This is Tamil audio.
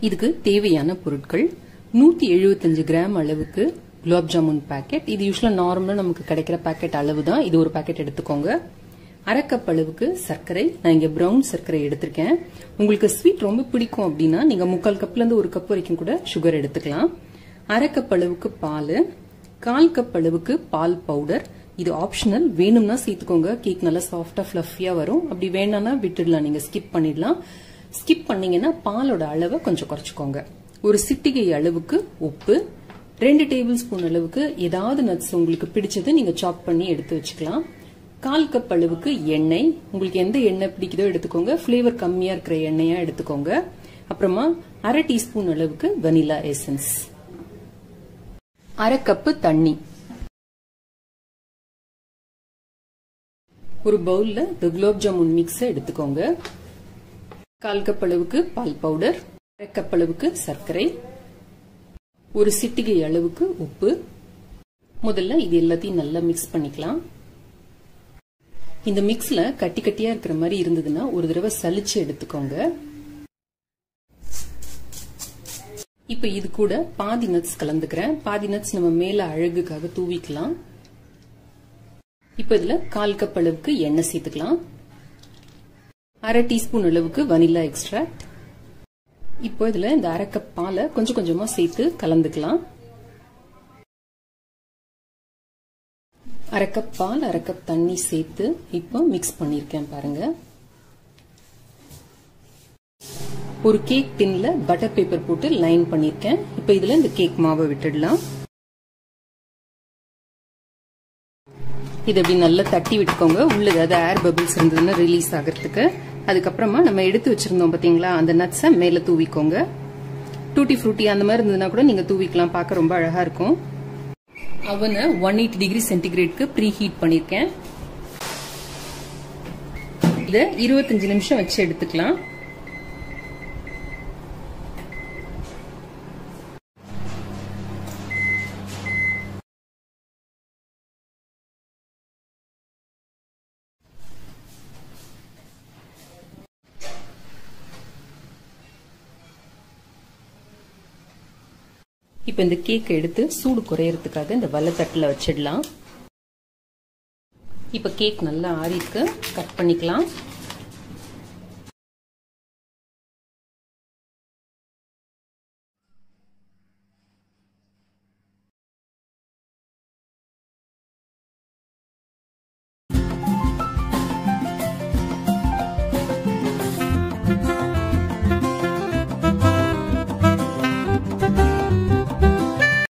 இதுக்கு தேவையான பொருட்கள் 175 கிராம் அளவுக்கு குலாப் ஜாமுன் பாக்கெட். இது யூஸ்வலா நார்மலா நமக்கு கிடைக்கிற பாக்கெட் அளவு தான். இது ஒரு பாக்கெட் எடுத்துக்கோங்க. அரை கப் அளவுக்கு சர்க்கரை. நான் இங்க பிரவுன் சர்க்கரை எடுத்திருக்கேன். உங்களுக்கு ஸ்வீட் ரொம்ப பிடிக்கும் அப்படின்னா நீங்க 3/4 கப்ல இருந்து 1 கப் வரைக்கும் கூட சுகர் எடுத்துக்கலாம். அரை கப் அளவுக்கு பால், 1/4 கப் அளவுக்கு பால் பவுடர். இது ஆப்ஷனல், வேணும்னா சேர்த்துக்கோங்க. கேக் நல்லா சாஃப்டா ஃபிளஃபியா வரும். அப்படி வேணாம்னா விட்டுடலாம், நீங்க ஸ்கிப் பண்ணிடலாம். ஸ்கிப் பண்ணீங்கன்னா பாலோட அளவை கொஞ்சம் குறைச்சுக்கோங்க. ஒரு சிட்டிகை அளவுக்கு உப்பு, 2 டேபிள் ஸ்பூன் அளவுக்கு ஏதாவது நட்ஸ் உங்களுக்கு பிடிச்சது நீங்க சாப் பண்ணி எடுத்து வச்சுக்கலாம். 1/4 கப் அளவுக்கு எண்ணெய். உங்களுக்கு எந்த எண்ணெய் பிடிக்குதோ எடுத்துக்கோங்க. ஃபிளேவர் கம்மியா இருக்கிற எண்ணெயா எடுத்துக்கோங்க. அப்புறமா அரை டீஸ்பூன் அளவுக்கு வெனிலா எசன்ஸ், அரை கப்பு தண்ணி. ஒரு பவுல்ல இந்த குலாப் ஜாமுன் மிக்ஸ் எடுத்துக்கோங்க. 1/4 கப் அளவுக்கு பால் பவுடர், அரை கப் அளவுக்கு சர்க்கரை, ஒரு சிட்டிகை அளவுக்கு உப்பு. முதல்ல இது எல்லாத்தையும் நல்லா மிக்ஸ் பண்ணிக்கலாம். இந்த மிக்ஸ்ல கட்டி கட்டியா இருக்கிற மாதிரி இருந்ததுன்னா ஒரு தடவை சலிச்சு எடுத்துக்கோங்க. இப்ப இது கூட பாதி நட்ஸ் கலந்துக்கிறேன். பாதி நட்ஸ் நம்ம மேல அழகுக்காக தூவிக்கலாம். இப்ப இதுல 1/4 கப் அளவுக்கு எண்ணெய் சேர்த்துக்கலாம். அரை டீஸ்பூன் அளவுக்கு வனிலா எக்ஸ்ட்ராக்ட். இப்போ இதுல இந்த அரை கப் பாலை கொஞ்சம் கொஞ்சமா சேர்த்து கலந்துக்கலாம். அரை கப் பால், அரை கப் தண்ணி சேர்த்து இப்போ மிக்ஸ் பண்ணிருக்கேன் பாருங்க. ஒரு கேக் டின்ல பட்டர் பேப்பர் போட்டு லைன் பண்ணிருக்கேன். இப்போ இதுல இந்த கேக் மாவை விட்டுடலாம். இது அப்படி நல்லா தட்டி விட்டுக்கோங்க. உள்ள ஏதாவது ஏர் பபிள்ஸ் இருந்ததுன்னா ரிலீஸ் ஆகிறதுக்கு. அதுக்கப்புறமா நம்ம எடுத்து வச்சிருந்தோம் பாத்தீங்களா, அந்த நட்ஸை மேல தூவிக்கோங்க. டூட்டி ஃப்ரூட்டி அந்த மாதிரி இருந்ததுன்னா கூட நீங்க தூவிக்கலாம். பார்க்க ரொம்ப அழகா இருக்கும். அவனை 180 டிகிரி சென்டிகிரேட்க்கு ப்ரீ ஹீட் பண்ணிருக்கேன். இத 25 நிமிஷம் வச்சு எடுத்துக்கலாம். இப்ப இந்த கேக் எடுத்து சூடு குறையறதுக்காக இந்த வலத்தட்டுல வச்சிடலாம். இப்ப கேக் நல்லா ஆறிருக்கு, கட் பண்ணிக்கலாம்.